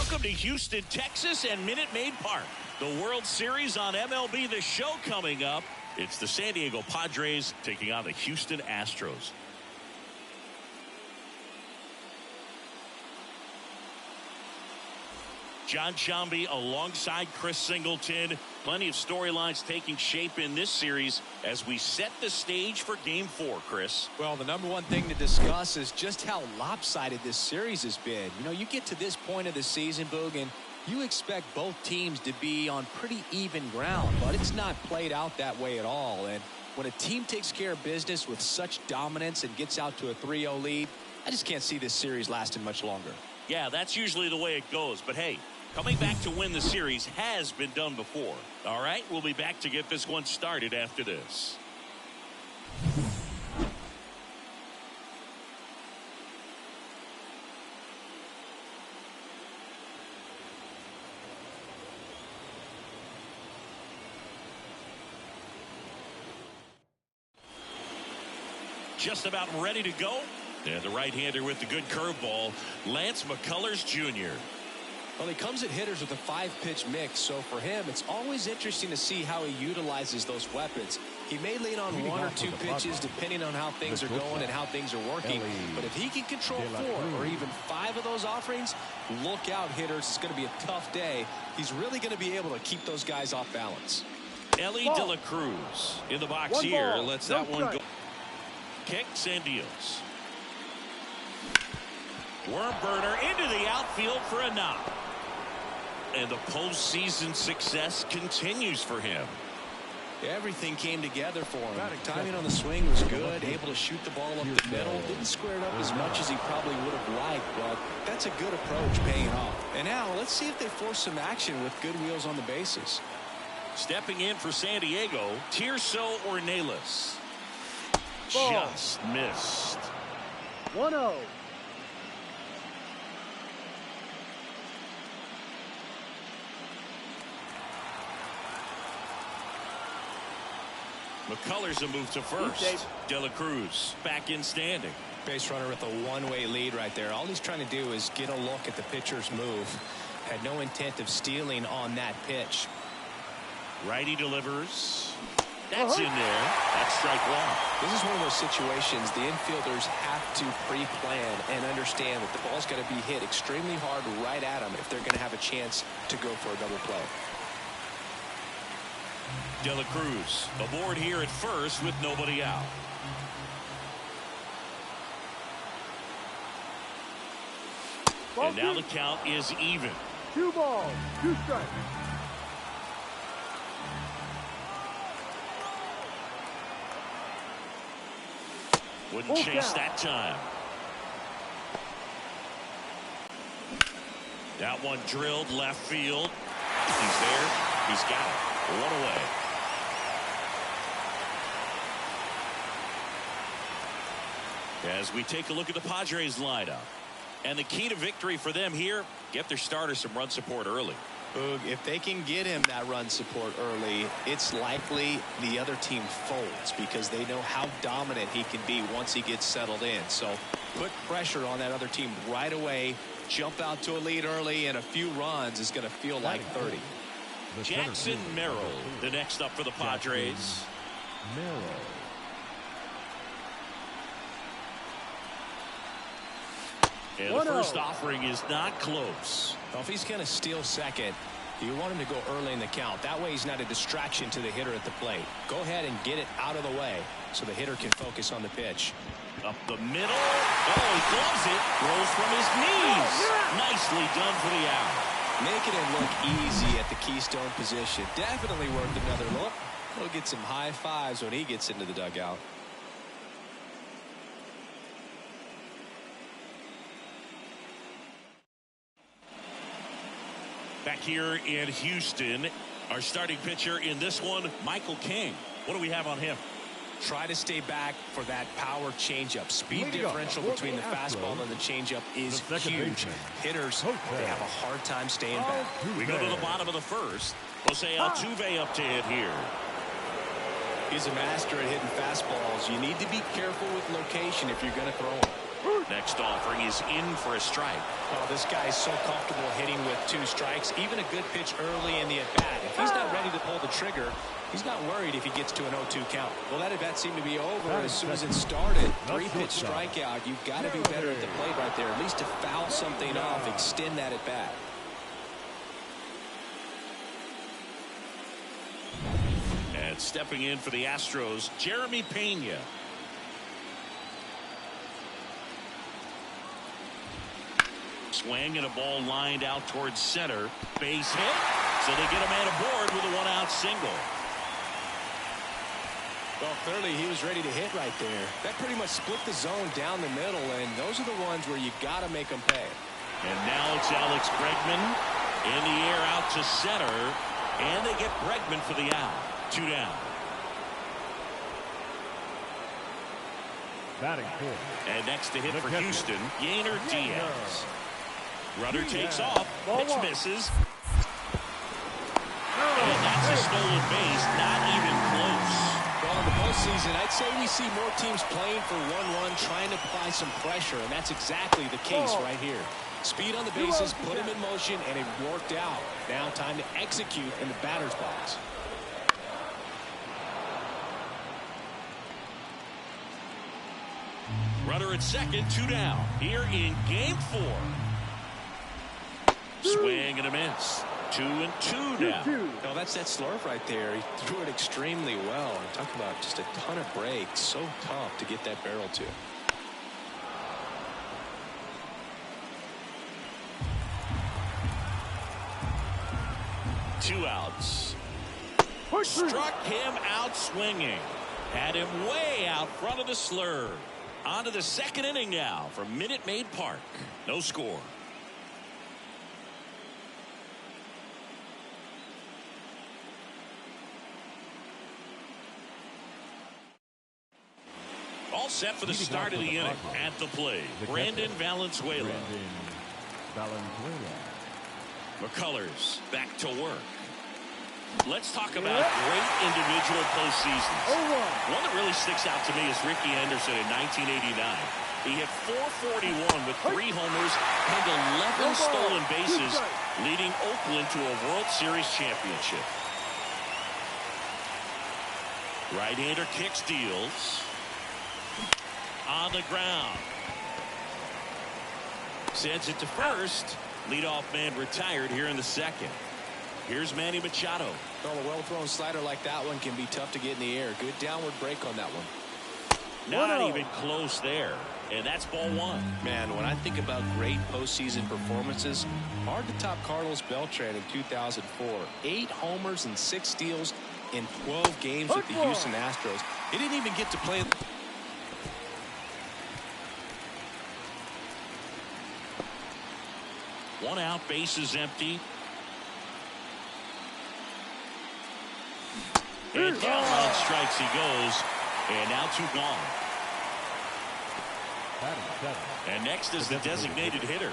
Welcome to Houston, Texas and Minute Maid Park. The World Series on MLB The Show coming up. It's the San Diego Padres taking on the Houston Astros. John Sciambi alongside Chris Singleton. Plenty of storylines taking shape in this series as we set the stage for Game 4, Chris. Well, the number one thing to discuss is just how lopsided this series has been. You know, you get to this point of the season, Boog, and you expect both teams to be on pretty even ground, but it's not played out that way at all. And when a team takes care of business with such dominance and gets out to a 3-0 lead, I just can't see this series lasting much longer. Yeah, that's usually the way it goes. But hey, coming back to win the series has been done before. All right, we'll be back to get this one started after this. Just about ready to go. And the right-hander with the good curveball, Lance McCullers Jr. Well, he comes at hitters with a 5-pitch mix, so for him, it's always interesting to see how he utilizes those weapons. He may lean on 1 or 2 pitches depending on how things are going and how things are working, but if he can control 4 or even 5 of those offerings, look out, hitters. It's going to be a tough day. He's really going to be able to keep those guys off balance. Ellie De La Cruz in the box here. Lets that one go. Kicks and deals. Worm burner into the outfield for a knock. And the postseason success continues for him. Everything came together for him. Timing on the swing was good. Able to shoot the ball up the middle. Didn't square it up as much as he probably would have liked, but that's a good approach paying off. And now let's see if they force some action with good wheels on the bases. Stepping in for San Diego, Tirso Ornelas. Just missed. 1-0. McCullers a move to first. De La Cruz back in standing. Base runner with a one-way lead right there. All he's trying to do is get a look at the pitcher's move. Had no intent of stealing on that pitch. Righty delivers. That's in there. That's strike 1. This is one of those situations the infielders have to pre-plan and understand that the ball's got to be hit extremely hard right at them if they're going to have a chance to go for a double play. De La Cruz aboard here at first with nobody out. And now the count is even. 2 balls, 2 strikes. Wouldn't chase that time. That one drilled left field. He's there. He's got it. 1 away. As we take a look at the Padres lineup. And the key to victory for them here, get their starter some run support early. If they can get him that run support early, it's likely the other team folds because they know how dominant he can be once he gets settled in. So put pressure on that other team right away. Jump out to a lead early, and a few runs is going to feel like 30. Jackson Merrill, the next up for the Padres. And the first offering is not close. Well, if he's going to steal second, you want him to go early in the count. That way he's not a distraction to the hitter at the plate. Go ahead and get it out of the way so the hitter can focus on the pitch. Up the middle. Oh, he gloves it. Rolls from his knees. Nicely done for the out. Making it look easy at the keystone position. Definitely worth another look. He'll get some high fives when he gets into the dugout. Back here in Houston, our starting pitcher in this one, Michael King. What do we have on him? Try to stay back for that power changeup. Speed differential between the fastball and the changeup is huge. Hitters, they have a hard time staying back. We go to the bottom of the first. Jose Altuve up to hit here. He's a master at hitting fastballs. You need to be careful with location if you're going to throw them. Next offering is in for a strike. Well, this guy is so comfortable hitting with 2 strikes. Even a good pitch early in the at-bat. If he's not ready to pull the trigger, he's not worried if he gets to an 0-2 count. Well, that at-bat seemed to be over as soon as it started. 3-pitch strikeout. You've got to be better at the plate right there. At least to foul something off, extend that at-bat. And stepping in for the Astros, Jeremy Pena. Swing and a ball lined out towards center. Base hit. So they get a man aboard with a 1-out single. Well, clearly he was ready to hit right there. That pretty much split the zone down the middle, and those are the ones where you got to make them pay. And now it's Alex Bregman in the air out to center. And they get Bregman for the out. 2 down. Batting fourth. And next to hit for Houston, Yainer Diaz. Runner takes off. Pitch misses. And that's a stolen base. Not even close. Well, in the postseason, I'd say we see more teams playing for 1 run, trying to apply some pressure, and that's exactly the case right here. Speed on the bases, put him in motion, and it worked out. Now time to execute in the batter's box. Runner at second, 2 down. Here in game 4. Swing and a miss. 2-2 now. No, that's that slurve right there. He threw it extremely well. Talk about just a ton of breaks. So tough to get that barrel to. Two outs. Struck him out swinging. Had him way out front of the slurve. On to the second inning now from Minute Maid Park. No score. All set for the start of the inning. At the plate, Brandon Valenzuela. McCullers back to work. Let's talk about great individual postseasons. One that really sticks out to me is Ricky Henderson in 1989. He hit .441 with 3 homers and 11 stolen bases, leading Oakland to a World Series championship. Right-hander kicks, deals. On the ground. Sends it to first. Leadoff man retired here in the second. Here's Manny Machado. Well, a well-thrown slider like that one can be tough to get in the air. Good downward break on that one. Not even close there. And that's ball 1. Man, when I think about great postseason performances, hard to top Carlos Beltran in 2004. 8 homers and 6 steals in 12 games with the Houston Astros. He didn't even get to play. One out, bases empty. And down on strikes he goes. And now 2 gone. And next is the designated hitter.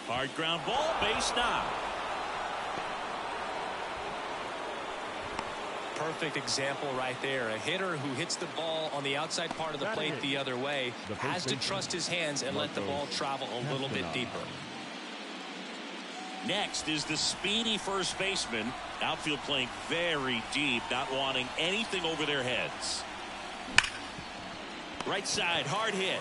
Hard ground ball, base knock. Perfect example right there. A hitter who hits the ball on the outside part of the plate the other way has to trust his hands and let the ball travel a little bit deeper. Next is the speedy first baseman. Outfield playing very deep, not wanting anything over their heads. Right side, hard hit.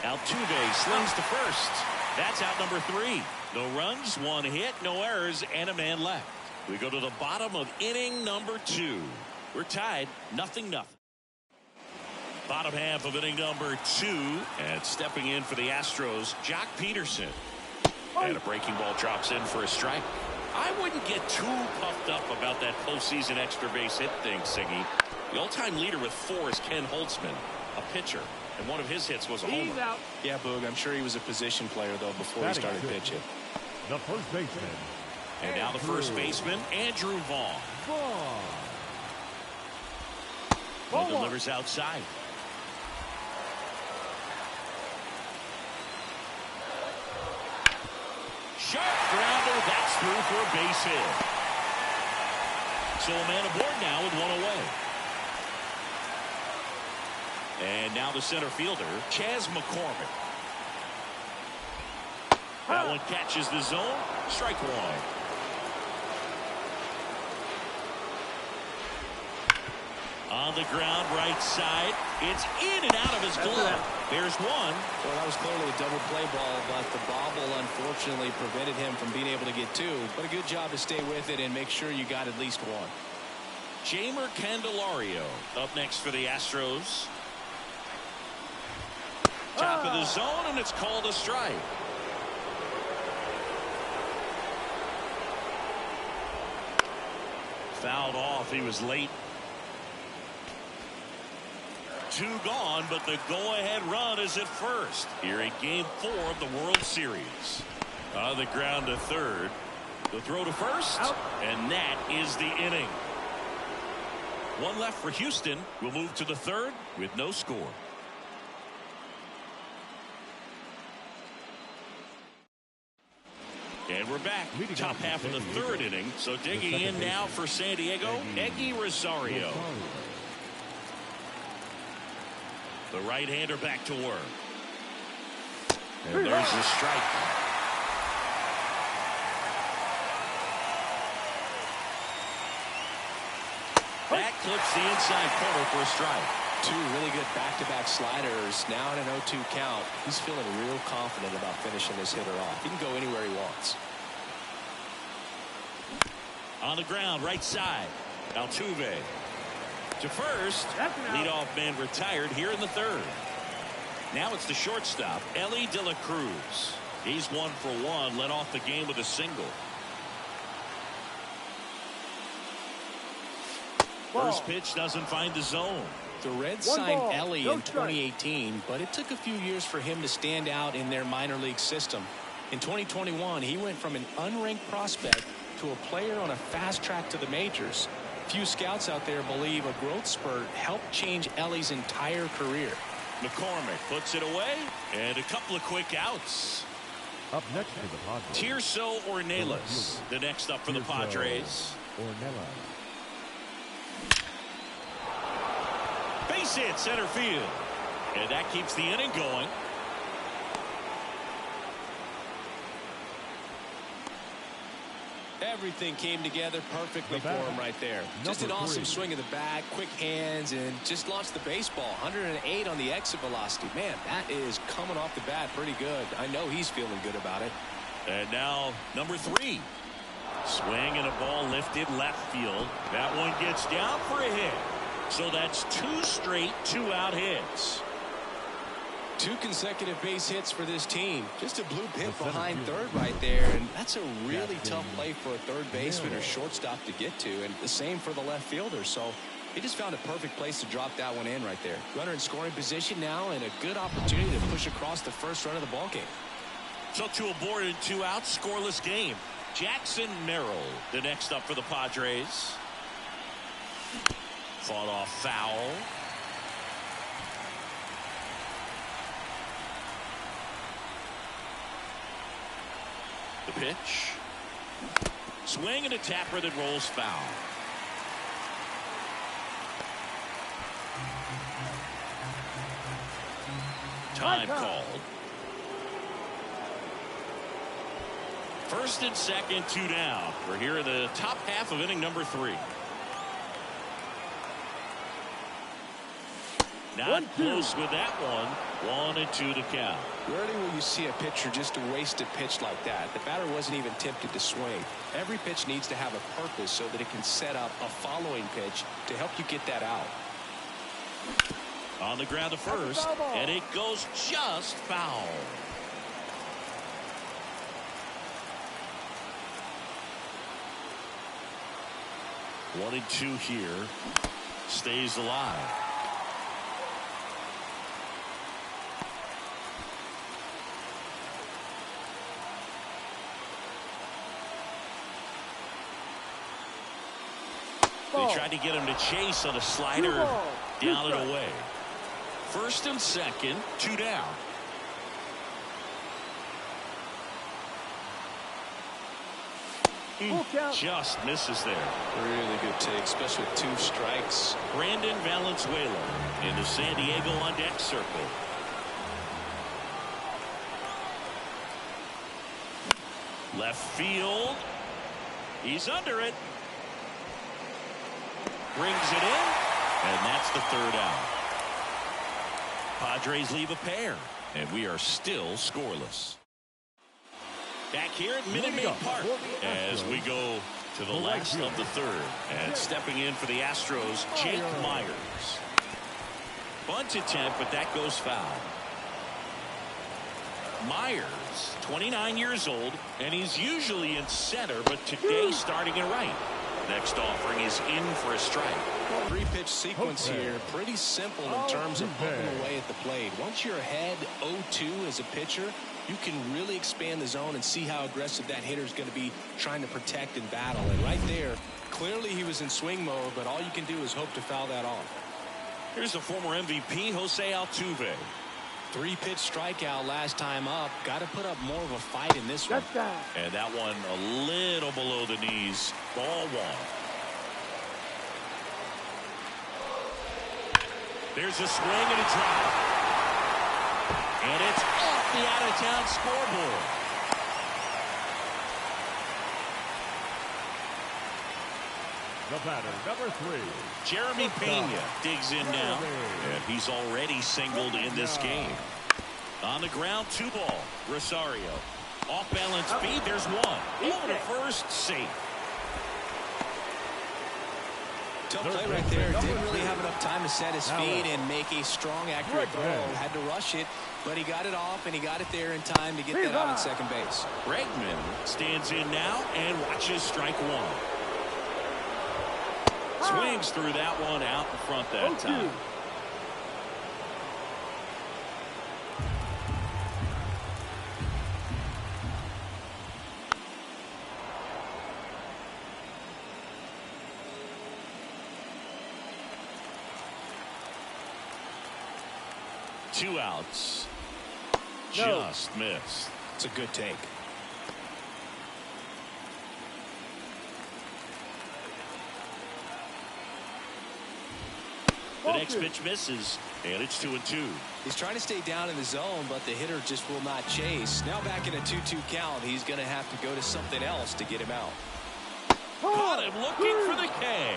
Altuve slings to first. That's out number 3. No runs, 1 hit, no errors, and a man left. We go to the bottom of inning number 2. We're tied, 0-0. Bottom half of inning number 2. And stepping in for the Astros, Jock Peterson. And a breaking ball drops in for a strike. I wouldn't get too puffed up about that postseason extra base hit thing, Siggy. The all-time leader with 4 is Ken Holtzman, a pitcher. And one of his hits was a homer. Yeah, Boog, I'm sure he was a position player, though, before he started pitching. The first baseman. And now the first baseman, Andrew Vaughn. He delivers outside. Sharp grounder, that's through for a base hit. So a man aboard now with 1 away. Now the center fielder, Chas McCormick. That one catches the zone. Strike one. On the ground, right side. It's in and out of his glove. There's one. Well, that was clearly a double play ball, but the bobble unfortunately prevented him from being able to get two. But a good job to stay with it and make sure you got at least one. Jamer Candelario up next for the Astros. Top of the zone, and it's called a strike. Fouled off. He was late. Two gone, but the go-ahead run is at first here in Game 4 of the World Series. On the ground to third. The throw to first, and that is the inning. One left for Houston. We'll move to the third with no score. And we're back. Top half of the third inning. So digging in now for San Diego, Eggy Rosario. The right-hander back to work. And there's the strike. That clips the inside corner for a strike. Two really good back-to-back sliders. Now in an 0-2 count. He's feeling real confident about finishing this hitter off. He can go anywhere he wants. On the ground, right side. Altuve. To first. Leadoff man retired here in the third. Now it's the shortstop, Elly De La Cruz. He's 1 for 1, led off the game with a single. First pitch doesn't find the zone. The Reds signed Elly in 2018, but it took a few years for him to stand out in their minor league system. In 2021, he went from an unranked prospect to a player on a fast track to the majors. Few scouts out there believe a growth spurt helped change Elly's entire career. McCormick puts it away, and a couple of quick outs. Up next for the Padres, Tirso Ornelas, the next up for the Padres. Ornelas. Base hit center field, and that keeps the inning going. Everything came together perfectly for him right there. Just an awesome swing of the bat, quick hands, and just launched the baseball. 108 on the exit velocity. Man, that is coming off the bat pretty good. I know he's feeling good about it. And now number 3. Swing and a ball lifted left field. That one gets down for a hit. So that's 2 straight 2-out hits. 2 consecutive base hits for this team. Just a blue pit behind third right there, and that's a really tough play for a third baseman or shortstop to get to, and the same for the left fielder. So he just found a perfect place to drop that one in right there. Runner in scoring position now, and a good opportunity to push across the first run of the ball game. So 2 aboard and 2 out, scoreless game. Jackson Merrill, the next up for the Padres. Fought off foul. The pitch. Swing and a tapper that rolls foul. Time called. First and second, 2 down. We're here in the top half of inning number 3. Not close with that one. 1 and 2 to count. Rarely will you see a pitcher just waste a pitch like that. The batter wasn't even tempted to swing. Every pitch needs to have a purpose so that it can set up a following pitch to help you get that out. On the ground to first, and it goes just foul. One and 2 here. Stays alive. They tried to get him to chase on a slider, down and away. First and second, 2 down. Full count. Just misses there. Really good take, especially with 2 strikes. Brandon Valenzuela in the San Diego on deck circle. Left field. He's under it. Brings it in. And that's the 3rd out. Padres leave a pair. And we are still scoreless. Back here at Minute Maid Park as we go to the last of the 3rd. And stepping in for the Astros, Jake Myers. Bunt attempt, but that goes foul. Myers, 29 years old, and he's usually in center, but today starting in right. Next offering is in for a strike. 3-pitch sequence here. Pretty simple in terms of bumping away at the plate. Once you're ahead 0-2 as a pitcher, you can really expand the zone and see how aggressive that hitter is going to be trying to protect and battle. And right there, clearly he was in swing mode, but all you can do is hope to foul that off. Here's the former MVP, Jose Altuve. 3-pitch strikeout last time up. Got to put up more of a fight in this one. And that one a little below the knees. Ball 1. There's a swing and a drive. And it's off the out-of-town scoreboard. The batter, number 3. Jeremy Pena digs in now. And he's already singled in this game. On the ground, 2 ball. Rosario. Off balance speed, there's 1. Over to first, safe. Tough play right there. Didn't really have enough time to set his speed and make a strong, accurate throw. Had to rush it, but he got it off, and he got it there in time to get that out at second base. Bregman stands in now and watches strike 1. Swings through that one out in front that time. Two outs. Just missed. It's a good take. The next pitch misses, and it's 2-2. He's trying to stay down in the zone, but the hitter just will not chase. Now back in a 2-2 count, he's going to have to go to something else to get him out. Got him looking for the K.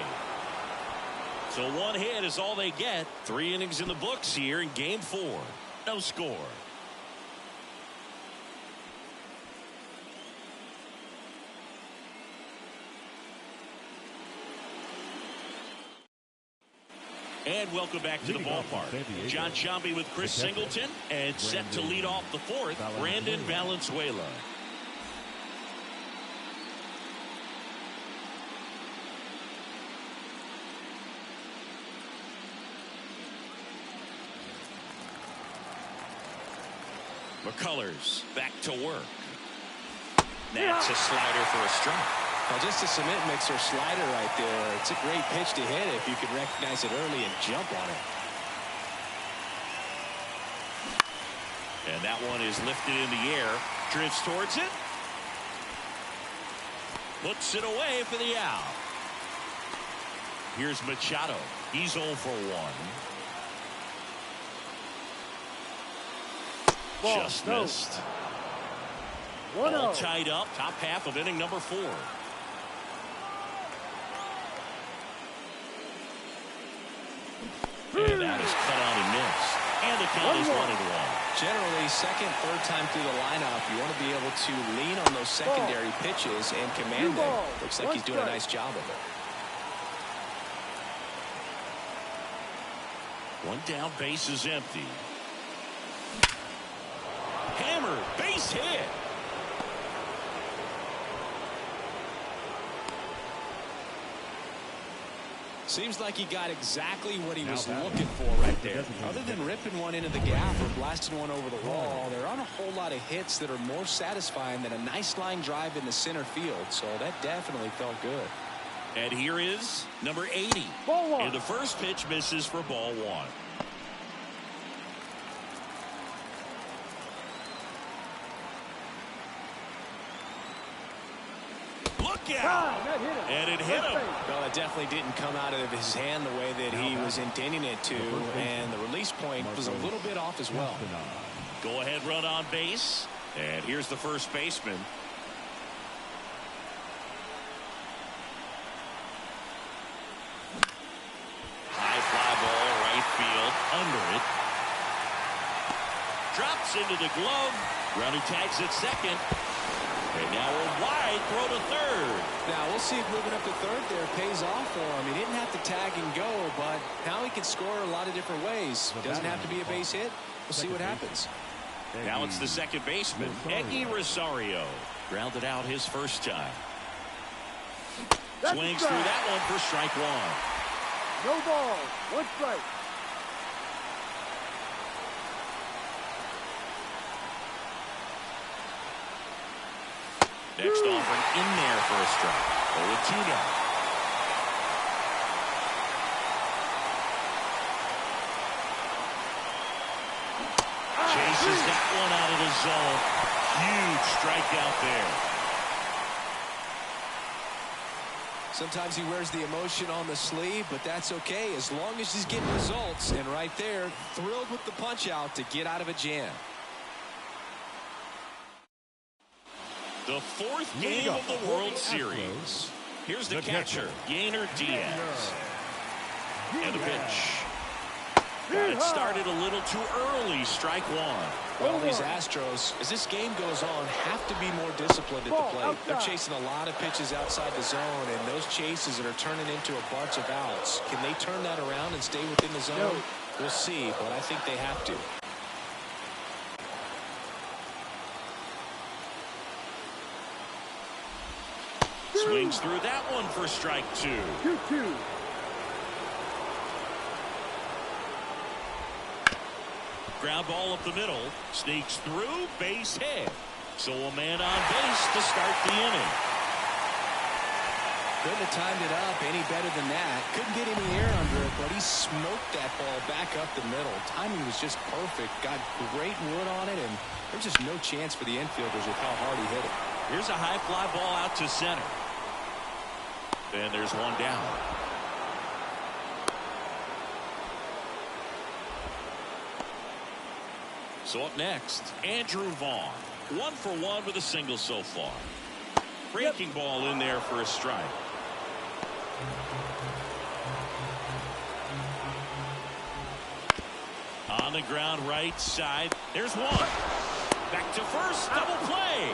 So 1 hit is all they get. 3 innings in the books here in Game 4. No score. And welcome back to the ballpark. John Sciambi with Chris Singleton, and set to lead off the 4th, Brandon Valenzuela. McCullers back to work. That's a slider for a strike. Now just a cement mixer slider right there. It's a great pitch to hit if you can recognize it early and jump on it. And that one is lifted in the air. Drifts towards it. Puts it away for the out. Here's Machado. He's 0 for 1. Just missed. All tied up. Top half of inning number 4. And that is cut out and missed. And the count is 1-1. Generally, second, third time through the lineup, you want to be able to lean on those secondary pitches and command them. Looks like he's doing a nice job of it. 1 down, base is empty. Hammer, base hit. Seems like he got exactly what he was looking for right there. Other than ripping one into the gap or blasting one over the wall, there aren't a whole lot of hits that are more satisfying than a nice line drive in the center field. So that definitely felt good. And here is number 80. Ball 1. And the first pitch misses for ball 1. strikeout. And it hit him. Well, it definitely didn't come out of his hand the way that he was intending it to, and the release point was a little bit off as well. Go ahead run on base. And here's the first baseman. High fly ball, right field, under it. Drops into the glove. Runner tags at second. And now a wide throw to third. Now we'll see if moving up to third there pays off for him. He didn't have to tag and go, but now he can score a lot of different ways. Doesn't have to be a base hit. We'll see what happens. Now it's the second baseman, Eggy Rosario. Grounded out his first time. Swings through that one for strike one. No ball. One strike. Next offering in there for a strike. 0-2 now. Chases that one out of the zone. Huge strikeout there. Sometimes he wears the emotion on the sleeve, but that's okay as long as he's getting results. And right there, thrilled with the punch out to get out of a jam. The fourth game of the World Series. Here's the catcher, YR3. And the pitch. Got it started a little too early, strike one. Well, these Astros, as this game goes on, have to be more disciplined at the plate. They're chasing a lot of pitches outside the zone, and those chases that are turning into a bunch of outs. Can they turn that around and stay within the zone? We'll see, but I think they have to. Swings through that one for strike two. 2-2. Ground ball up the middle. Sneaks through, base hit. So a man on base to start the inning. Couldn't have timed it up any better than that. Couldn't get any air under it, but he smoked that ball back up the middle. Timing was just perfect. Got great wood on it, and there's just no chance for the infielders with how hard he hit it. Here's a high fly ball out to center. And there's one down. So up next, Andrew Vaughn. 1 for 1 with a single so far. Breaking ball in there for a strike. On the ground right side. There's one. Back to first. Double play.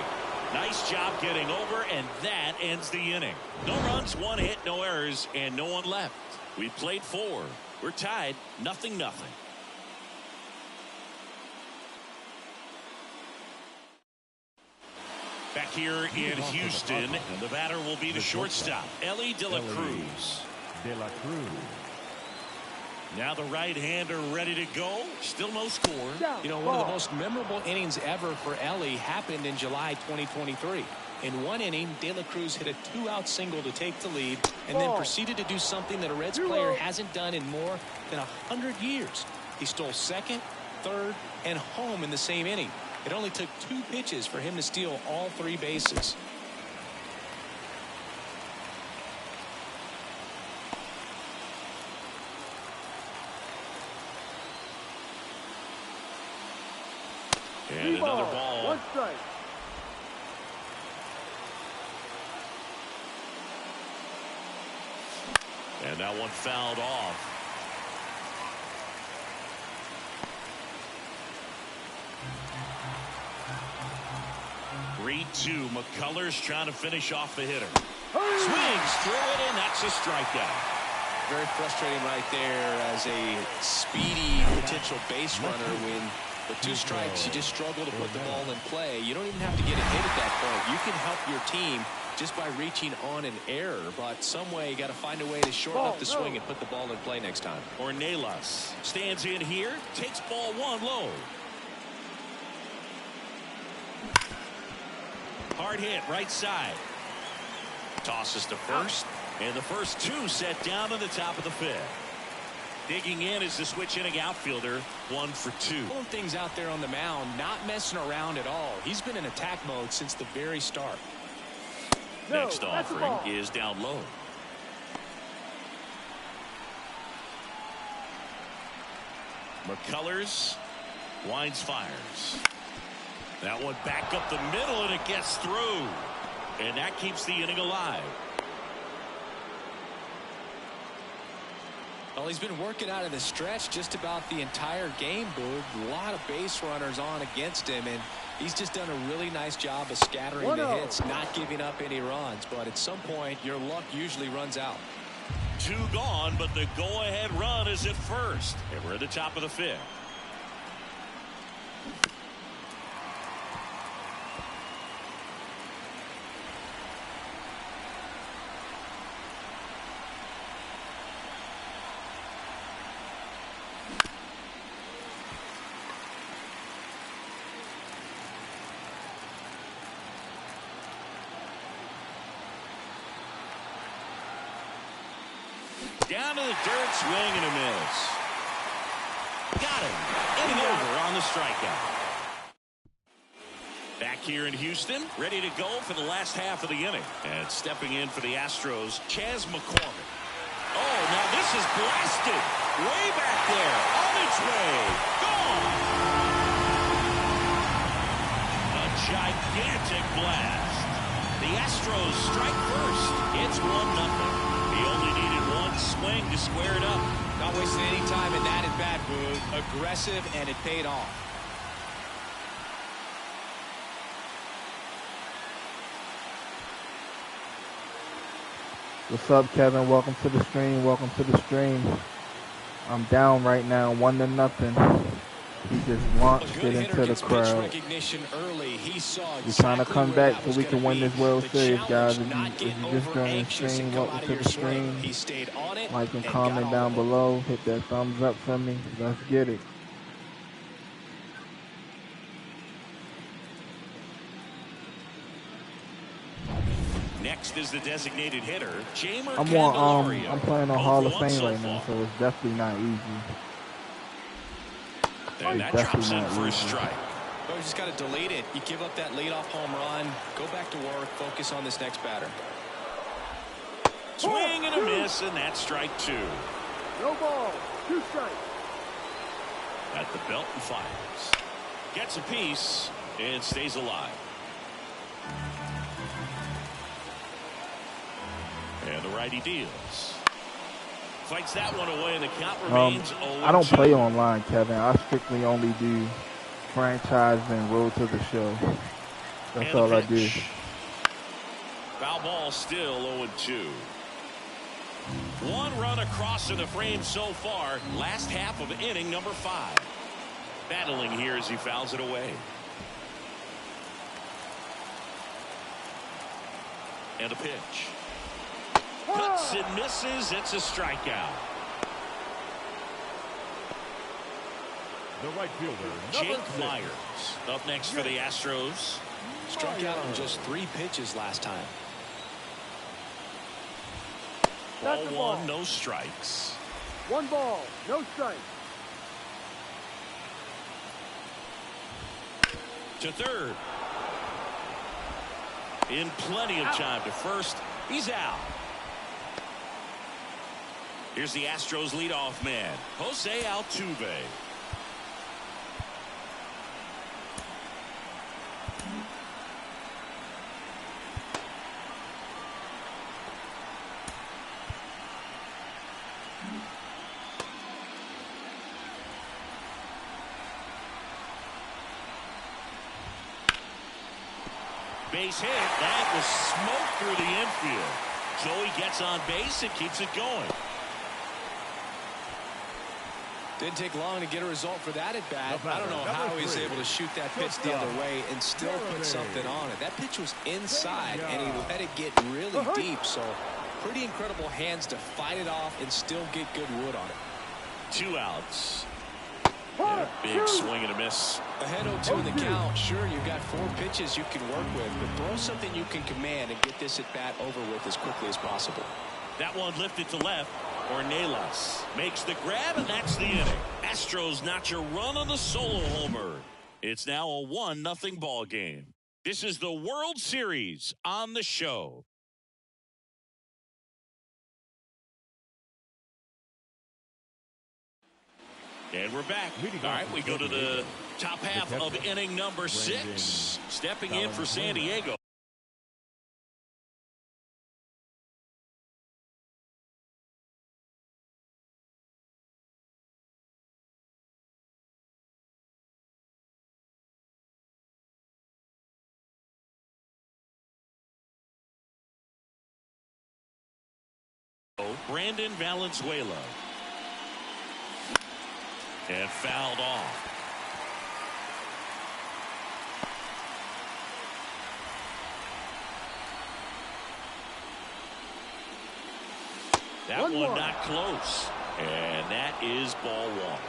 Nice job getting over, and that ends the inning. No runs, 1 hit, no errors, and no one left. We played 4. We're tied, 0-0. Back here in Houston, and the batter will be the shortstop, Ellie De La Cruz. Now the right-hander ready to go. Still no score. You know, one of the most memorable innings ever for Ellie happened in July 2023. In one inning, De La Cruz hit a 2-out single to take the lead and then proceeded to do something that a Reds player hasn't done in more than 100 years. He stole second, third, and home in the same inning. It only took 2 pitches for him to steal all 3 bases. And another ball. 1 strike. And that one fouled off. Three-2. McCullers trying to finish off the hitter. Swings through it, and that's a strikeout. Very frustrating right there as a speedy potential base runner. When with 2 strikes, you just struggle to put the ball in play. You don't even have to get a hit at that point. You can help your team just by reaching on an error, but some way you got to find a way to shorten up the swing and put the ball in play next time. Ornelas stands in here, takes ball 1 low. Hard hit right side. Tosses to first, and the first 2 set down to the top of the 5th. Digging in is the switch inning outfielder, 1 for 2. Pulling things out there on the mound, not messing around at all. He's been in attack mode since the very start. No, Next that's a offering ball. is down low. McCullers winds, fires. That one back up the middle, and it gets through. And that keeps the inning alive. Well, he's been working out of the stretch just about the entire game, Boog. A lot of base runners on against him, and he's just done a really nice job of scattering the hits, not giving up any runs. But at some point, your luck usually runs out. 2 gone, but the go-ahead run is at first. And we're at the top of the 5th. Down to the dirt, swing and a miss. Got him. Inning over on the strikeout. Back here in Houston, ready to go for the last half of the inning. And stepping in for the Astros, Chas McCormick. Oh, now this is blasted. Way back there. On its way. Gone. A gigantic blast. The Astros strike first. It's 1-0. He only needed one swing to square it up. Not wasting any time in that at-bat, Boog. Aggressive, and it paid off. What's up, Kevin? Welcome to the stream. Welcome to the stream. I'm down right now, 1-0. He just launched it into the crowd. We're trying to come back so we can win this World Series, guys. If you just joined the stream, welcome to the stream. Like and comment down below. Hit that thumbs up for me. Let's get it. Next is the designated hitter, Jamer I'm playing on Hall of Fame right now, so it's definitely not easy. And that drops in for a strike. Well, you just got to delete it. You give up that leadoff home run, go back to work, focus on this next batter. Swing and a miss, and that's strike 2. No ball. 2 strikes. At the belt and fires. Gets a piece and stays alive. And the righty deals. Fights that one away, and the count remains 0-2. I don't play online, Kevin. I strictly only do franchise and road to the show. That's all I do. Foul ball, still 0-2. 1 run across in the frame so far. Last half of inning number 5. Battling here as he fouls it away. And a pitch. Cuts and misses. It's a strikeout. The right fielder, Jake Myers up next for the Astros. Struck out on just 3 pitches last time. Ball 1, no strikes. 1 ball, no strikes. To third. In plenty of time to first. He's out. Here's the Astros leadoff man, Jose Altuve. Base hit. That was smoke through the infield. So he gets on base and keeps it going. Didn't take long to get a result for that at bat. I don't know how he's able to shoot that pitch the other way and still put something on it. That pitch was inside, and he let it get really deep. So pretty incredible hands to fight it off and still get good wood on it. 2 outs. And a big swing and a miss. Ahead 0-2 in the count. Sure, you've got 4 pitches you can work with, but throw something you can command and get this at bat over with as quickly as possible. That one lifted to left. Ornelas makes the grab, and that's the inning. Astros notch a run on the solo homer. It's now a 1-0 ball game. This is the World Series on the show. And we're back. All right, we go to the top half of inning number 6. Stepping in for San Diego. Brandon Valenzuela. And fouled off. That one not close. And that is ball 1.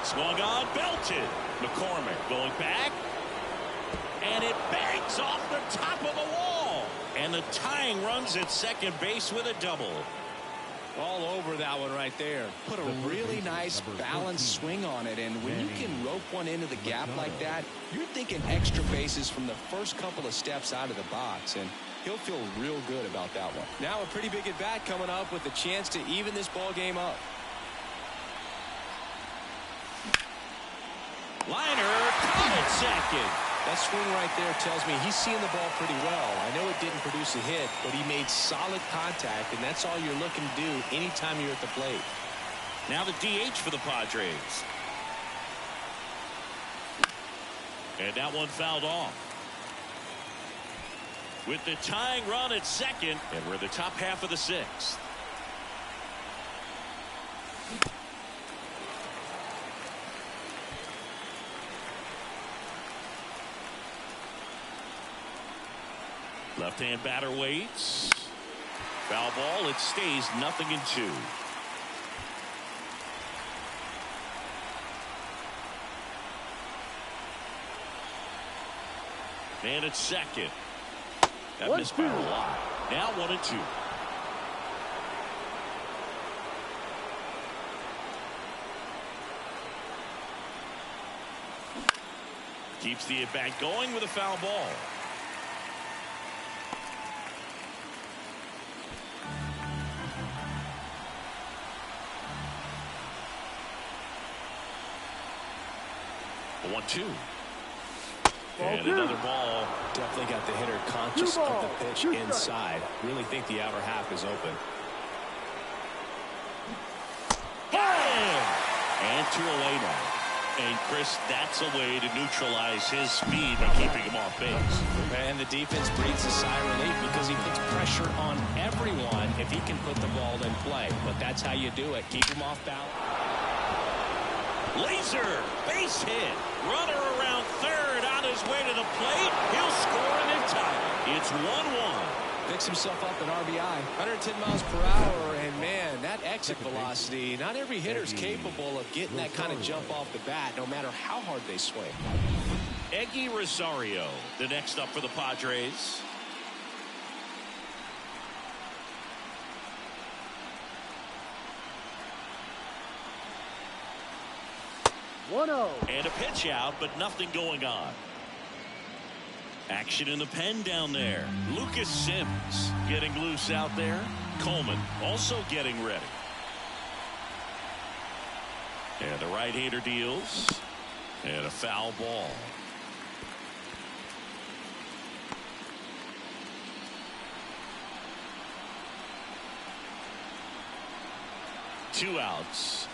Swung on, belted. McCormick going back. And it bangs off the top of the wall. And the tying runs at second base with a double. All over that one right there. Put a really nice balanced swing on it. And when you can rope one into the gap like that, you're thinking extra bases from the first couple of steps out of the box. And he'll feel real good about that one. Now a pretty big at bat coming up with a chance to even this ball game up. Liner, caught at second. That swing right there tells me he's seeing the ball pretty well. I know it didn't produce a hit, but he made solid contact, and that's all you're looking to do anytime you're at the plate. Now the DH for the Padres. And that one fouled off. With the tying run at second, and we're in the top half of the 6th. Left-hand batter waits. Foul ball. It stays 0-2. And it's second. That missed by a lot. Now 1-2. Keeps the at-bat going with a foul ball. A 1-2. And another ball. Definitely got the hitter conscious of the pitch inside. Really think the outer half is open. And 2 away now. And Chris, that's a way to neutralize his speed by keeping him off base. And the defense breathes a sigh of relief because he puts pressure on everyone if he can put the ball in play. But that's how you do it. Keep him off balance. Laser, base hit. Runner around third on his way to the plate. He'll score and tie. It's 1-1. Picks himself up an RBI. 110 miles per hour, and man, that exit velocity, not every hitter's capable of getting that kind of jump off the bat, no matter how hard they swing. Eggy Rosario, the next up for the Padres. And a pitch out, but nothing going on. Action in the pen down there. Lucas Sims getting loose out there. Coleman also getting ready. And the right-hander deals. And a foul ball. Two outs.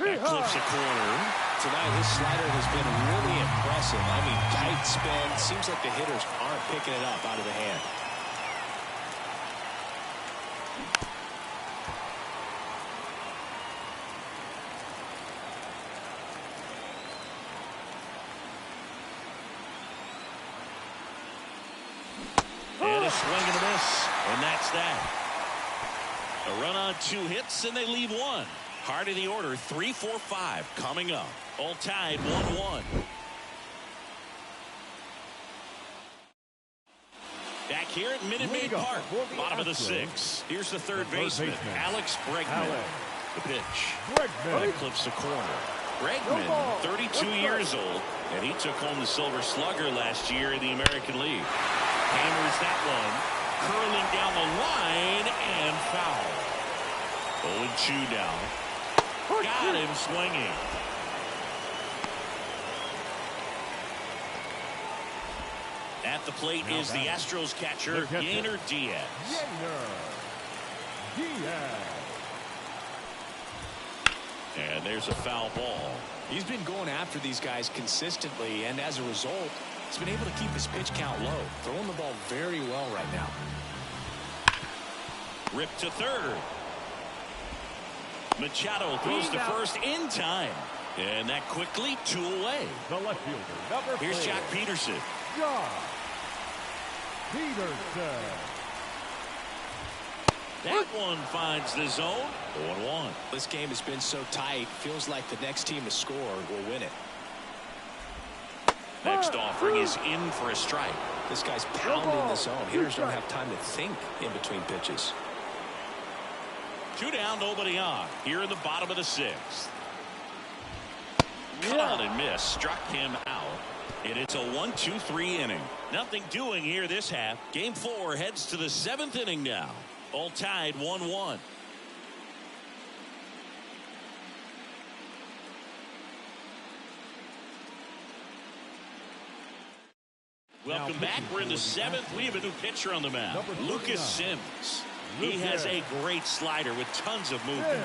That clips a corner. Tonight, his slider has been really impressive. I mean, tight spin. Seems like the hitters aren't picking it up out of the hand. And a swing and a miss. And that's that. A run on 2 hits, and they leave 1. Heart of the order, 3, 4, 5 coming up. All tied 1-1. Back here at Minute Maid Park, bottom of the 6th. Here's the third baseman, Alex Bregman. The pitch. That clips the corner. Bregman, 32 years old, and he took home the Silver Slugger last year in the American League. Hammers that one. Curling down the line and foul. 0-2 now. Got him swinging. At the plate is the Astros catcher, Yainer Diaz. And there's a foul ball. He's been going after these guys consistently, and as a result, he's been able to keep his pitch count low, throwing the ball very well right now. Ripped to third. Machado throws to first in time. And that quickly 2 away. The left fielder, number 4. Here's Jack Peterson. Josh Peterson. That one finds the zone. 0-1. This game has been so tight, feels like the next team to score will win it. Next offering is in for a strike. This guy's pounding the zone. Hitters don't have time to think in between pitches. 2 down, nobody on. Here in the bottom of the 6th. Caught and missed. Struck him out. And it's a 1-2-3 inning. Nothing doing here this half. Game 4 heads to the 7th inning now. All tied 1-1. Welcome back. We're in the 7th. We have a new pitcher on the mound. Lucas Sims. He has a great slider with tons of movement.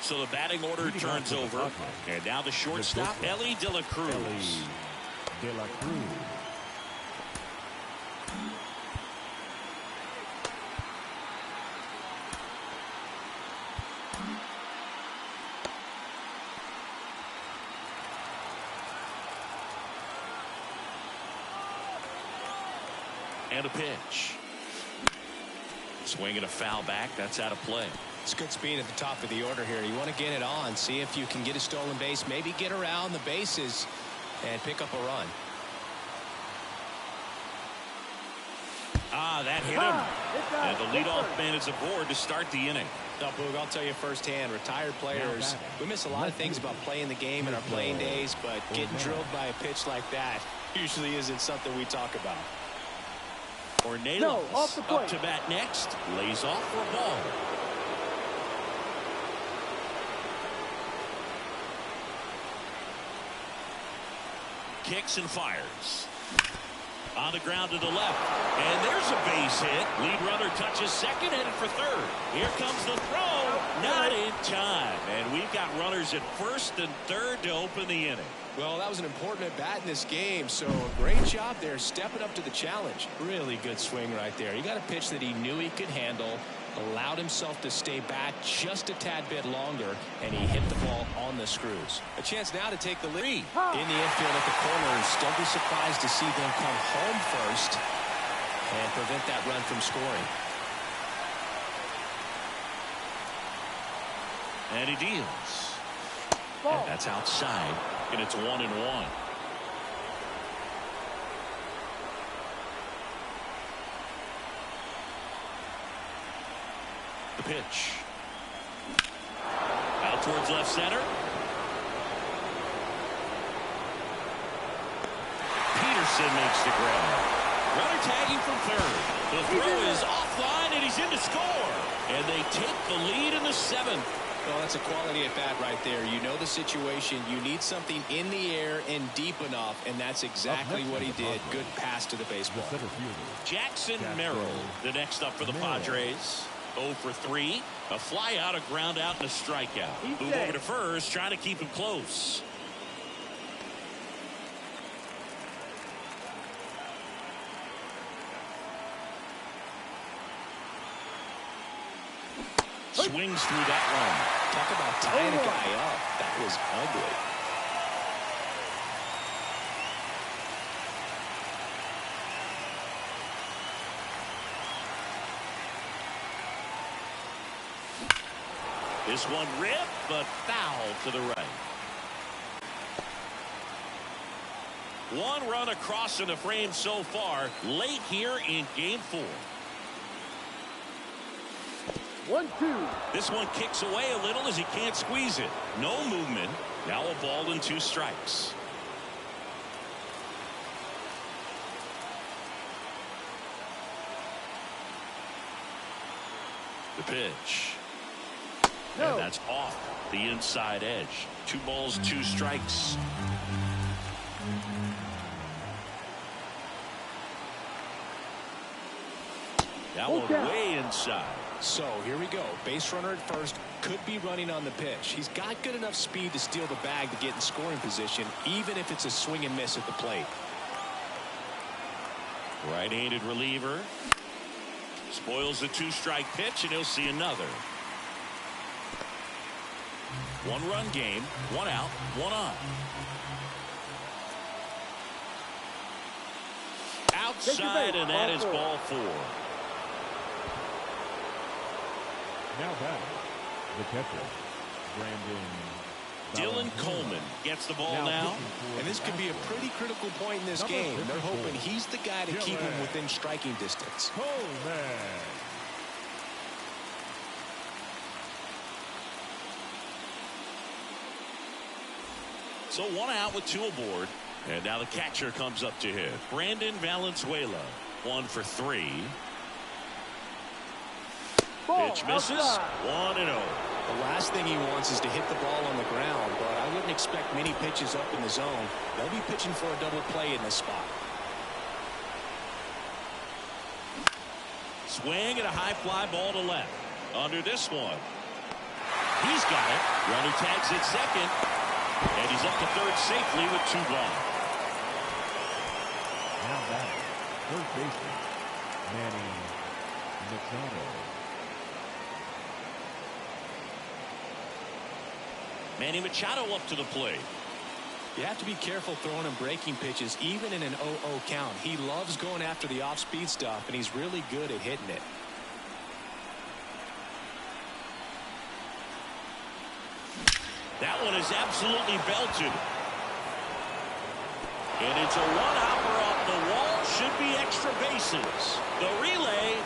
So the batting order turns over. And now the shortstop, Ellie De La Cruz. And a pitch. Swing and a foul back. That's out of play. It's good speed at the top of the order here. You want to get it on, see if you can get a stolen base, maybe get around the bases and pick up a run. That hit him. And the leadoff man is aboard to start the inning. Now, Boog, I'll tell you firsthand, retired players, we miss a lot of things about playing the game in our playing days, but getting drilled by a pitch like that usually isn't something we talk about. Ornelas up to bat next. Lays off for a ball. Kicks and fires. On the ground to the left. And there's a base hit. Lead runner touches second, headed for third. Here comes the throw. Not in time. And we've got runners at first and third to open the inning. Well, that was an important at bat in this game, so great job there stepping up to the challenge. Really good swing right there. He got a pitch that he knew he could handle, allowed himself to stay back just a tad bit longer, and he hit the ball on the screws. A chance now to take the lead. In the infield at the corners. Don't be surprised to see them come home first and prevent that run from scoring. And he deals. And that's outside. And it's 1-1. The pitch. Out towards left center. Peterson makes the grab. Runner tagging from third. The throw is offline and he's in to score. And they take the lead in the 7th. Well, that's a quality at bat right there. You know the situation. You need something in the air and deep enough, and that's exactly what he did. Good pass to the baseball. Jackson Merrill, the next up for the Padres. 0 for 3. A fly out, a ground out, and a strikeout. Move over to first, trying to keep him close. Swings through that one. Talk about tying a guy up. That was ugly. This one ripped, but foul to the right. One run across in the frame so far, late here in Game 4. 1-2. This one kicks away a little as he can't squeeze it. No movement. Now a ball and 2 strikes. The pitch. No. And that's off the inside edge. 2 balls, 2 strikes. That one way inside. So here we go. Base runner at first. Could be running on the pitch. He's got good enough speed to steal the bag to get in scoring position, even if it's a swing and miss at the plate. Right-handed reliever. Spoils the 2-strike pitch, and he'll see another. 1-run game. 1 out, 1 on. Outside, and that is ball 4. Now back, the catcher, Brandon. Dylan Coleman gets the ball now. And this could be a pretty critical point in this game. They're hoping he's the guy to keep him within striking distance. Coleman. So 1 out with 2 aboard. And now the catcher comes up to hit. Brandon Valenzuela, 1 for 3. Pitch misses. 1-0. The last thing he wants is to hit the ball on the ground, but I wouldn't expect many pitches up in the zone. They'll be pitching for a double play in this spot. Swing and a high fly ball to left. Under this one. He's got it. Runner tags at second. And he's up to third safely with 2 gone. Now back, third baseman, Manny Machado. Manny Machado up to the plate. You have to be careful throwing and breaking pitches, even in an 0-0 count. He loves going after the off-speed stuff, and he's really good at hitting it. That one is absolutely belted. And it's a one-hopper off the wall. Should be extra bases. The relay.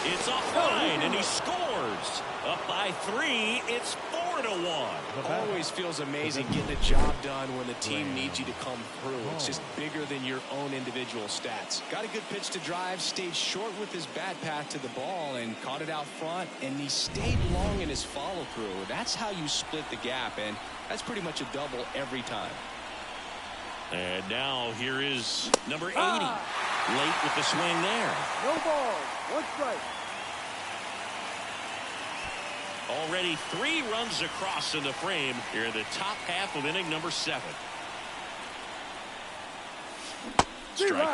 It's offline, and he scores. Up by 3. It's 4-1. Always feels amazing getting the job done when the team needs you to come through. It's just bigger than your own individual stats. Got a good pitch to drive, stayed short with his bat path to the ball and caught it out front, and he stayed long in his follow-through. That's how you split the gap, and that's pretty much a double every time. And now here is number 80. Late with the swing there. No ball. 1 strike. Already 3 runs across in the frame here in the top half of inning number 7. Strike 2. 0-2.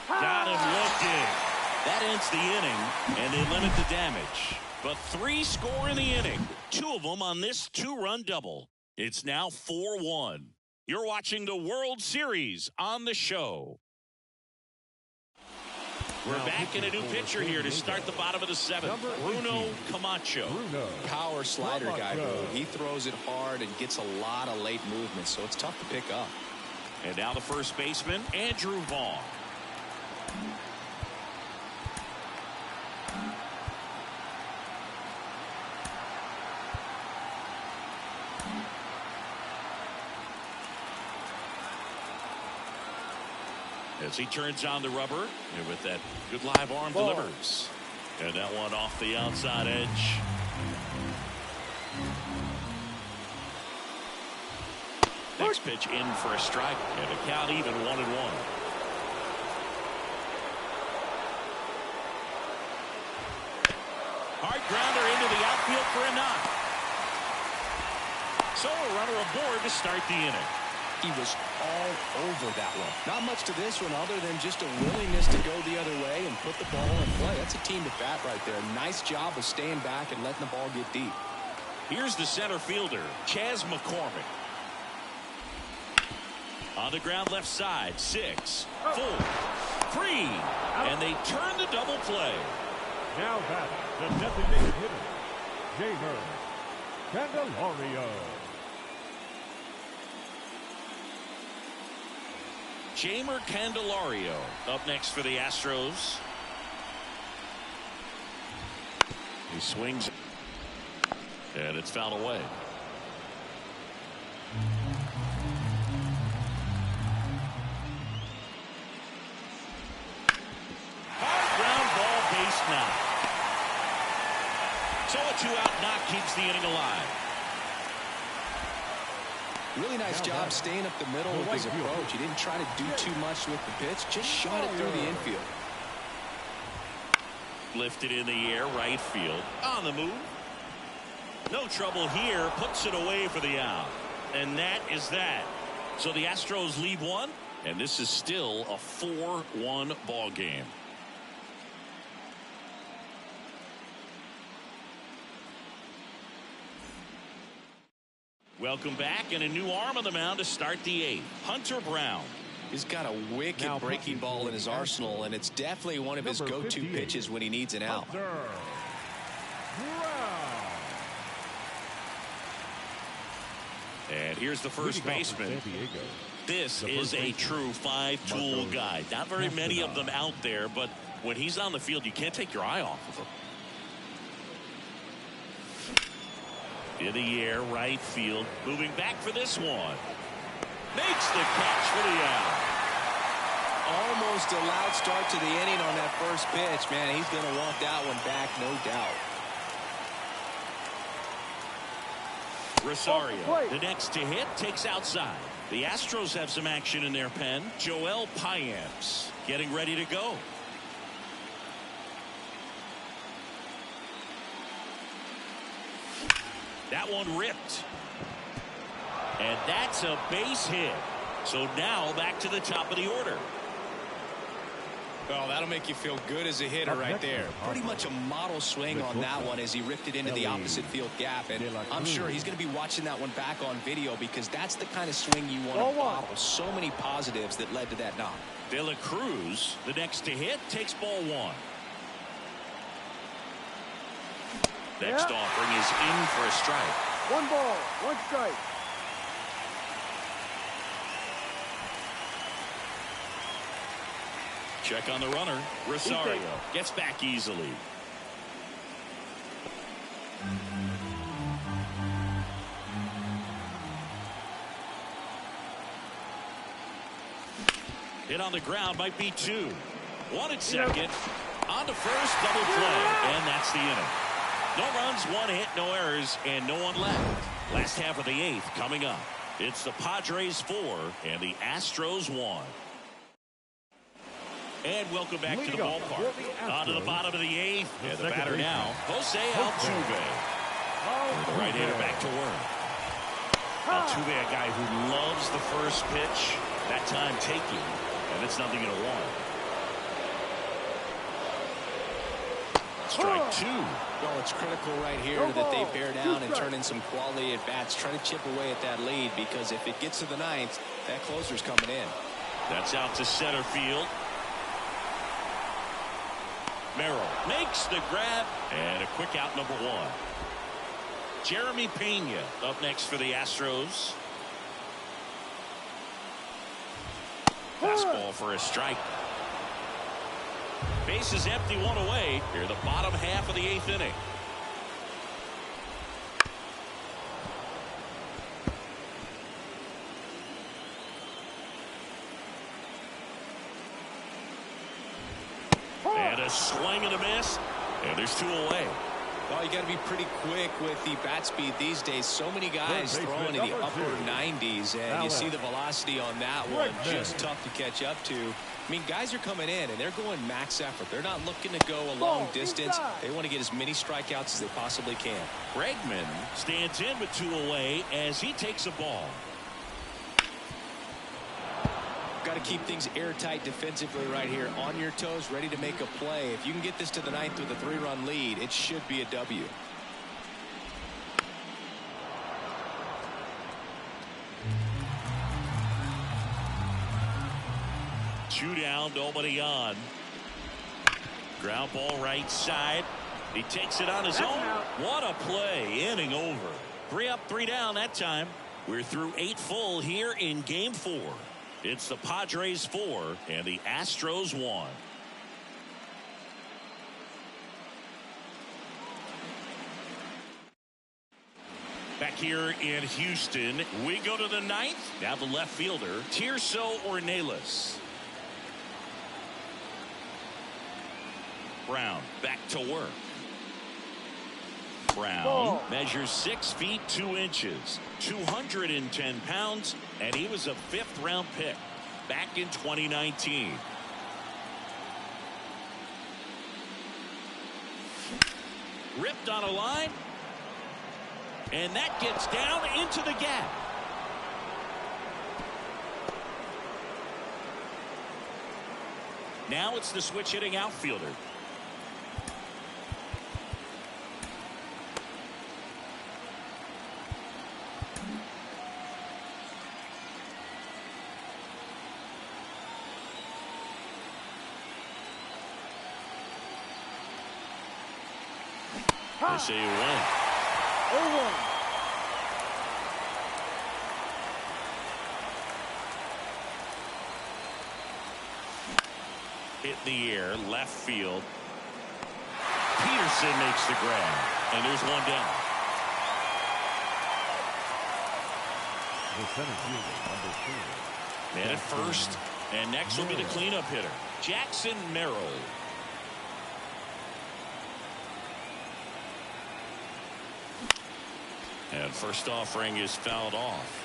Got him looking. That ends the inning, and they limit the damage. But 3 score in the inning. 2 of them on this 2-run double. It's now 4-1. You're watching the World Series on the show. We're back in a new pitcher here to start the bottom of the 7th. Bruno Camacho. Power slider guy, bro. He throws it hard and gets a lot of late movement, so it's tough to pick up. And now the first baseman, Andrew Vaughn. As he turns on the rubber, and with that good live arm delivers. And that one off the outside edge. Next pitch in for a strike, and a count even 1-1. Hard grounder into the outfield for a knock. So a runner aboard to start the inning. He was all over that one. Not much to this one other than just a willingness to go the other way and put the ball in play. That's a team at bat right there. Nice job of staying back and letting the ball get deep. Here's the center fielder, Chas McCormick. On the ground left side, 6, 4, 3, and they turn the double play. Now back, the designated hitter, Jamer Candelario. Jamer Candelario up next for the Astros. He swings, and it's fouled away. So a 2-out knock keeps the inning alive. Really nice job staying up the middle with his approach. He didn't try to do too much with the pitch, just shot it through the infield. Lifted in the air, right field. On the move. No trouble here. Puts it away for the out. And that is that. So the Astros lead one, and this is still a 4-1 ball game. Welcome back, and a new arm on the mound to start the 8th. Hunter Brown. He's got a wicked breaking ball in his arsenal, and it's definitely one of his go-to pitches when he needs an out. And here's the first baseman. This is a true 5-tool guy. Not very many of them out there, but when he's on the field, you can't take your eye off of him. In the air, right field. Moving back for this one. Makes the catch for the out. Almost a loud start to the inning on that first pitch. Man, he's going to want that one back, no doubt. Rosario, the next to hit, takes outside. The Astros have some action in their pen. Joel Payamps getting ready to go. That one ripped. And that's a base hit. So now back to the top of the order. Well, that'll make you feel good as a hitter right there. Pretty much a model swing on that one as he ripped it into the opposite field gap. And I'm sure he's going to be watching that one back on video because that's the kind of swing you want to bottle. So many positives that led to that knock. De La Cruz, the next to hit, takes ball 1. Next offering is in for a strike. 1 ball, 1 strike. Check on the runner. Rosario gets back easily. Hit on the ground, might be 2. 1 at second. On to first, double play, and that's the inning. No runs, 1 hit, no errors, and no one left. Last half of the 8th coming up. It's the Padres 4 and the Astros 1. And welcome back to the ballpark. On to the bottom of the 8th. And the batter now, Jose Altuve. The right-hander back to work. Altuve, a guy who loves the first pitch. That time taking. And it's nothing in a 1. Strike 2. Well, it's critical right here that they bear down and turn in some quality at bats. Try to chip away at that lead because if it gets to the 9th, that closer's coming in. That's out to center field. Merrill makes the grab and a quick out, number 1. Jeremy Pena up next for the Astros. Fastball for a strike. Base is empty, 1 away. Here, the bottom half of the 8th inning. And a swing and a miss. And there's 2 away. Well, you got to be pretty quick with the bat speed these days. So many guys throwing in the upper 90s, and you see the velocity on that one. Just tough to catch up to. I mean, guys are coming in, and they're going max effort. They're not looking to go a long distance. They want to get as many strikeouts as they possibly can. Bregman stands in with 2 away as he takes a ball. Got to keep things airtight defensively right here. On your toes, ready to make a play. If you can get this to the 9th with a 3-run lead, it should be a W. Two down, nobody on. Ground ball right side. He takes it on his own. What a play. Inning over. 3 up, 3 down that time. We're through 8 full here in Game 4. It's the Padres 4 and the Astros 1. Back here in Houston, we go to the 9th. Now the left fielder, Tirso Ornelas. Brown back to work. Brown measures 6 feet 2 inches, 210 pounds, and he was a 5th-round pick back in 2019. Ripped on a line, and that gets down into the gap. Now it's the switch hitting outfielder. They say you win. 0-1. Hit in the air, left field. Peterson makes the grab, and there's one down. The center fielder, number 4. Man at first, and next will be the cleanup hitter, Jackson Merrill. And first offering is fouled off.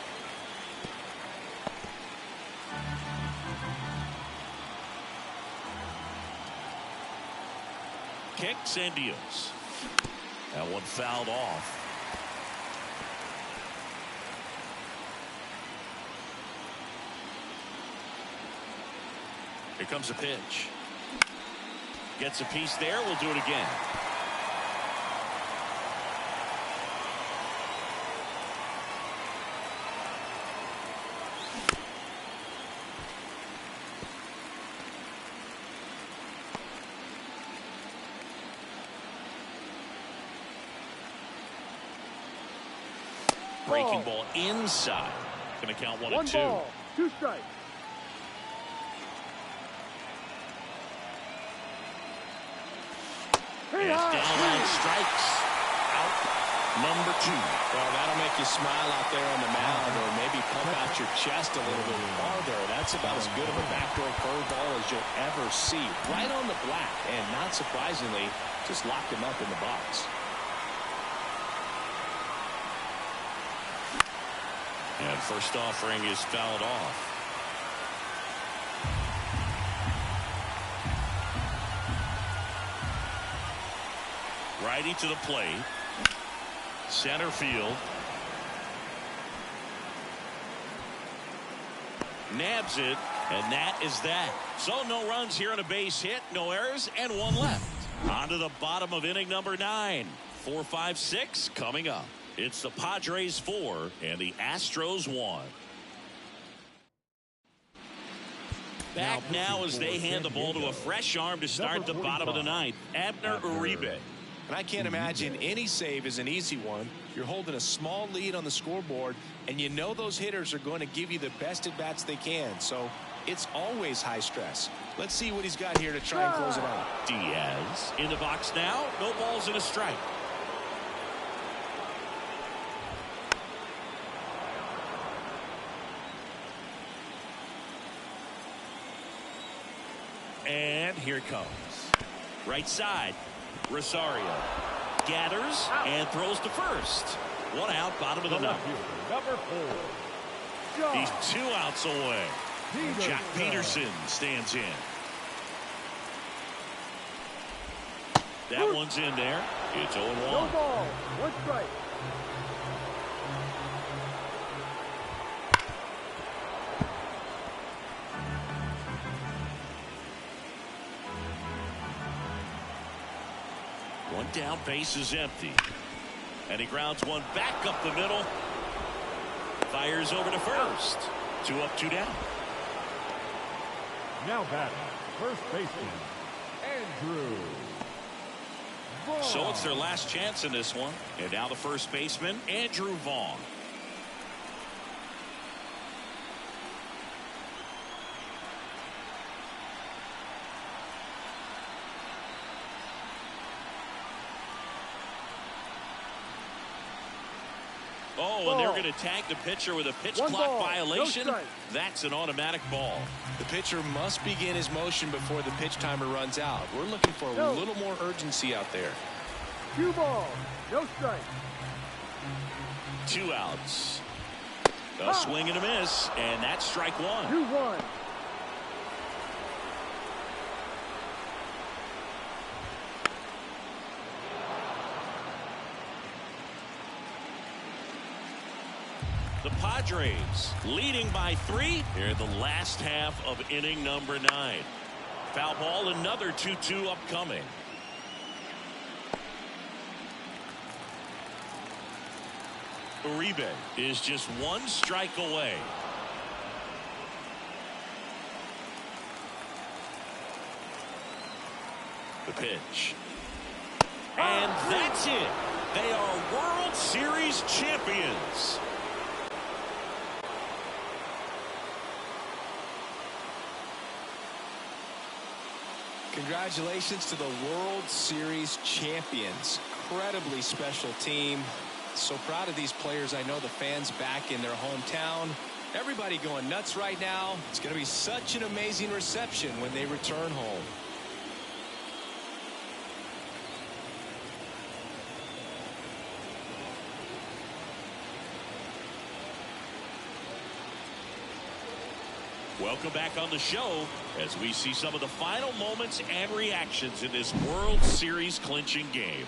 Kicks and deals. That one fouled off. Here comes a pitch. Gets a piece there. We'll do it again. Breaking ball inside. Going to count 1 and 2. 1 ball, 2 strikes. And down strikes. Out number 2. Well, that'll make you smile out there on the mound, or maybe pump out your chest a little bit farther. That's about as good of a backdoor curveball as you'll ever see. Right on the black, and not surprisingly, just locked him up in the box. And first offering is fouled off. Righty to the plate. Center field. Nabs it, and that is that. So no runs here on a base hit, no errors, and 1 left. On to the bottom of inning number 9. 4, 5, 6 coming up. It's the Padres 4 and the Astros 1. Back now as they hand the ball to a fresh arm to start the bottom of the 9th. Abner Uribe. And I can't imagine any save is an easy one. You're holding a small lead on the scoreboard, and you know those hitters are going to give you the best at-bats they can. So it's always high stress. Let's see what he's got here to try and close it out. Diaz in the box now. No balls and a strike. And here it comes. Right side. Rosario gathers and throws to first. 1 out, bottom of the 9th. Number 4. He's 2 outs away. Jack Peterson stands in. That one's in there. It's 0-1. No ball, 1 strike. One down, base is empty. And he grounds one back up the middle. Fires over to first. 2 up, 2 down. Now batting, first baseman, Andrew Vaughn. So it's their last chance in this one. And now the first baseman, Andrew Vaughn. Oh, and they're going to tag the pitcher with a pitch clock violation. No, that's an automatic ball. The pitcher must begin his motion before the pitch timer runs out. We're looking for a little more urgency out there. 2 balls, no strikes. 2 outs. A swing and a miss, and that's strike 1. 2-1. The Padres leading by 3 here in the last half of inning number 9. Foul ball, another 2-2 upcoming. Uribe is just 1 strike away. The pitch. And that's it. They are World Series champions. Congratulations to the World Series champions. Incredibly special team. So proud of these players. I know the fans back in their hometown. Everybody going nuts right now. It's going to be such an amazing reception when they return home. Welcome back on the show as we see some of the final moments and reactions in this World Series clinching game.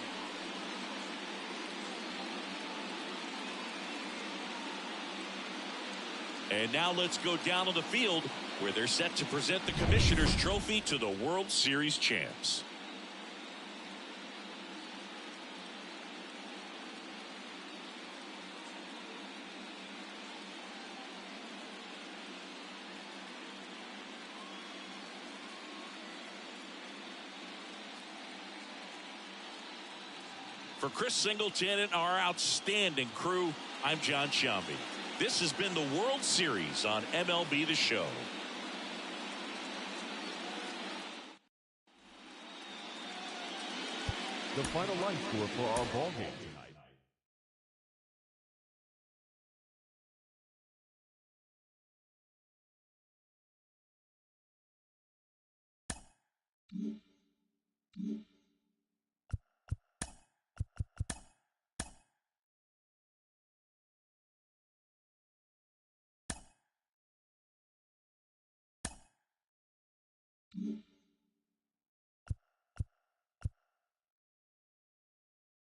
And now let's go down on the field where they're set to present the Commissioner's Trophy to the World Series champs. For Chris Singleton and our outstanding crew, I'm John Shambi. This has been the World Series on MLB The Show. The final line score for our ball game tonight.